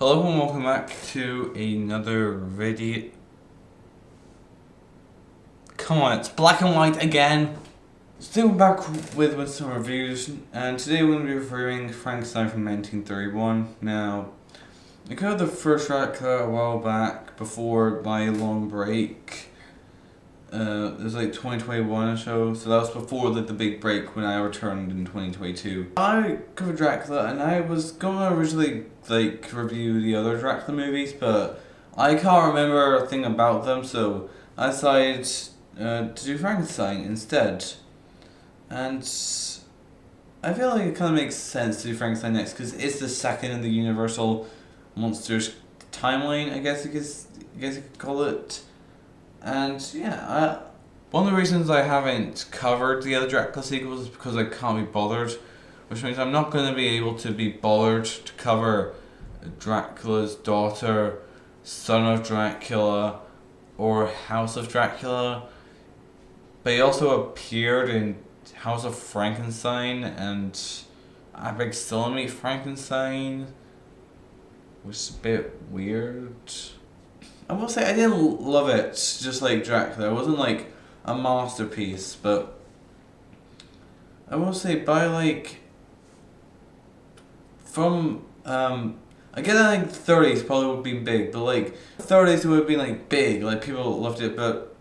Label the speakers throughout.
Speaker 1: Hello and welcome back to another video. Come on, it's black and white again. Still back with Winston reviews, and today we're going to be reviewing Frankenstein from 1931. Now, I covered the first Dracula a while back before my long break. It was like 2021 or so that was before the big break when I returned in 2022. I covered Dracula and I was gonna originally review the other Dracula movies, but I can't remember a thing about them, so I decided to do Frankenstein instead. And I feel like it kind of makes sense to do Frankenstein next because it's the second in the Universal Monsters timeline, I guess you could call it. And yeah, one of the reasons I haven't covered the other Dracula sequels is because I can't be bothered, which means I'm not going to be able to be bothered to cover Dracula's Daughter, Son of Dracula, or House of Dracula. But he also appeared in House of Frankenstein and Abbott Still Meet Frankenstein, which is a bit weird. I will say I didn't love it, just like Dracula. It wasn't like a masterpiece, but I will say from I get that like 30s probably would have been big, but like 30s it would have been like big, like people loved it, but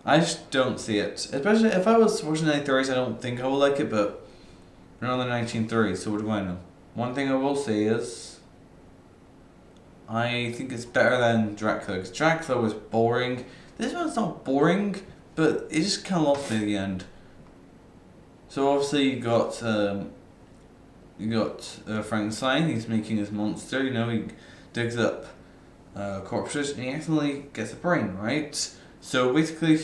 Speaker 1: I just don't see it. Especially if I was watching the 1930s, I don't think I would like it, but we're not in the 1930s, so what do I know? One thing I will say is I think it's better than Dracula, because Dracula was boring. This one's not boring, but it just kind of lost me at the end. So obviously you got Frankenstein. He's making his monster. He digs up corpses and he accidentally gets a brain, right? So basically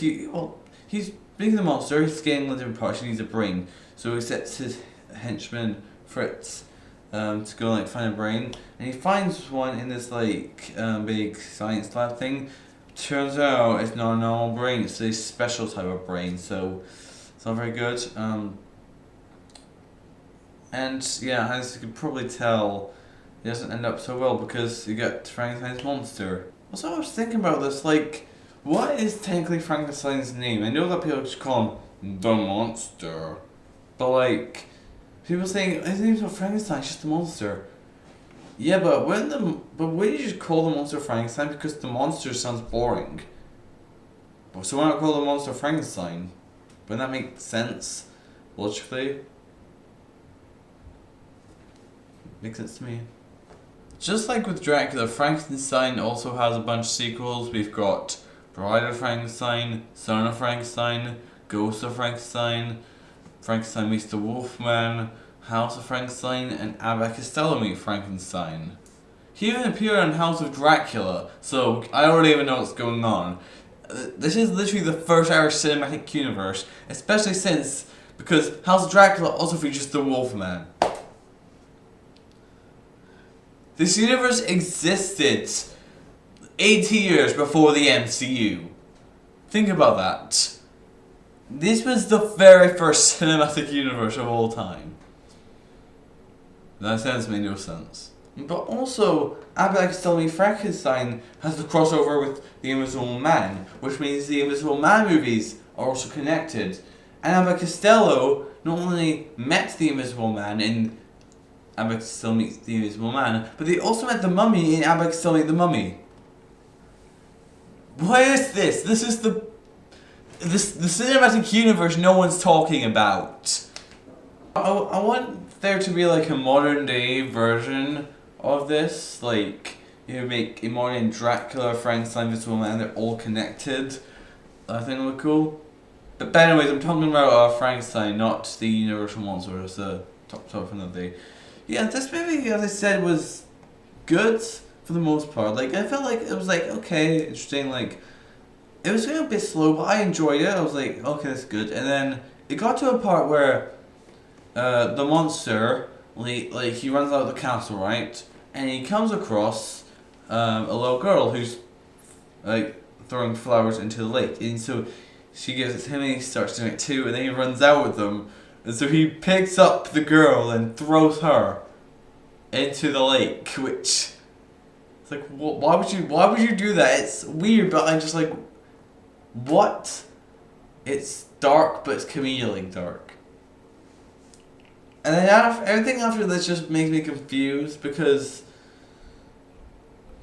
Speaker 1: he's making the monster. He's getting the different parts. He needs a brain. So he sets his henchman Fritz to go find a brain, and he finds one in this big science lab thing. Turns out it's not a normal brain, it's a special type of brain, so it's not very good. And yeah, as you can probably tell, it doesn't end up so well because you get Frankenstein's monster. Also, I was thinking about this, what is technically Frankenstein's name? I know that people just call him the monster, but people saying his name's not Frankenstein, it's just the monster. Yeah, but why did you just call the monster Frankenstein? Because the monster sounds boring. So why not call the monster Frankenstein? Wouldn't that make sense logically? Makes sense to me. Just like with Dracula, Frankenstein also has a bunch of sequels. We've got Bride of Frankenstein, Son of Frankenstein, Ghost of Frankenstein, Frankenstein meets the Wolfman, House of Frankenstein, and Abbott Costello meet Frankenstein. He even appeared in House of Dracula, so I already even know what's going on. This is literally the first ever cinematic universe, especially because House of Dracula also features the Wolfman. This universe existed 80 years before the MCU. Think about that. This was the very first cinematic universe of all time. That sentence made no sense. But also, Abbott Still Meet Frankenstein has the crossover with The Invisible Man, which means the Invisible Man movies are also connected. And Abbott Costello not only met the Invisible Man in Abbott Still Meets the Invisible Man, but they also met the Mummy in Abbott Still Meets the Mummy. What is this? This is the cinematic universe no one's talking about. I want there to be a modern day version of this, make a modern Dracula, Frankenstein, Invisible Man, they're all connected. I think it would be cool. But anyways, I'm talking about Frankenstein, not the Universal Monster, it's the top from the day. Yeah, this movie, as I said, was good for the most part. I felt like it was okay, interesting, it was a bit slow, but I enjoyed it. I was like, okay, that's good. And then it got to a part where the monster, he runs out of the castle, right? And he comes across a little girl who's throwing flowers into the lake. And so she gives it to him and he starts doing it too, and then he runs out with them. And so he picks up the girl and throws her into the lake, which It's like, why would you do that? It's weird, but I'm just like, what? It's dark, but it's comedically dark. And then everything after this just makes me confused because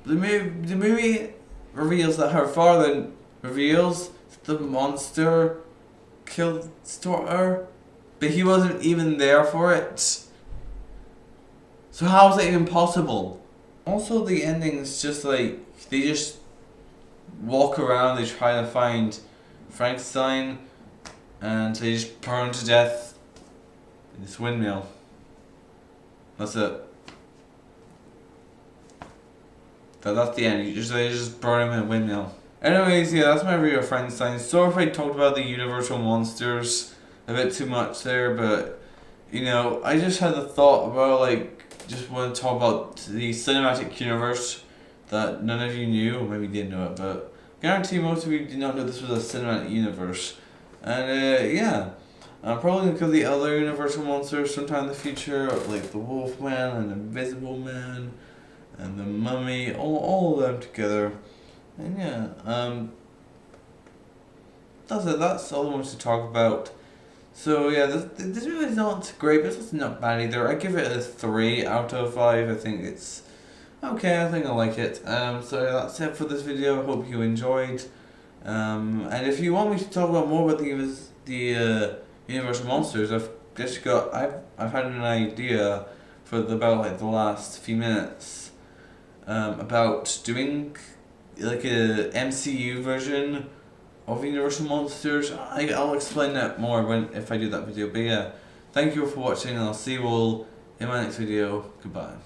Speaker 1: the movie reveals that her father reveals the monster killed her, but he wasn't even there for it. So how is that even possible? Also, the ending is just like, they just walk around, they try to find Frankenstein, and they just burn to death in this windmill. That's it. That's the end. They just burn him in a windmill. Anyways, yeah, that's my review of Frankenstein. Sorry if I talked about the Universal monsters a bit too much there, but you know, I just had the thought about just want to talk about the cinematic universe that none of you knew, or maybe did know it, but I guarantee most of you did not know this was a cinematic universe. And yeah, I'm probably going to kill the other Universal monsters sometime in the future, like the Wolfman and the Invisible Man and the Mummy, all of them together. And yeah, that's it. That's all I wanted to talk about. So yeah, this movie is not great, but it's not bad either. I give it a 3 out of 5. I think it's okay. I think I like it. So that's it for this video. I hope you enjoyed. And if you want me to talk about more about the Universal monsters, I've had an idea for about the last few minutes about doing like a MCU version of Universal monsters. I'll explain that more if I do that video. But yeah, thank you for watching, and I'll see you all in my next video. Goodbye.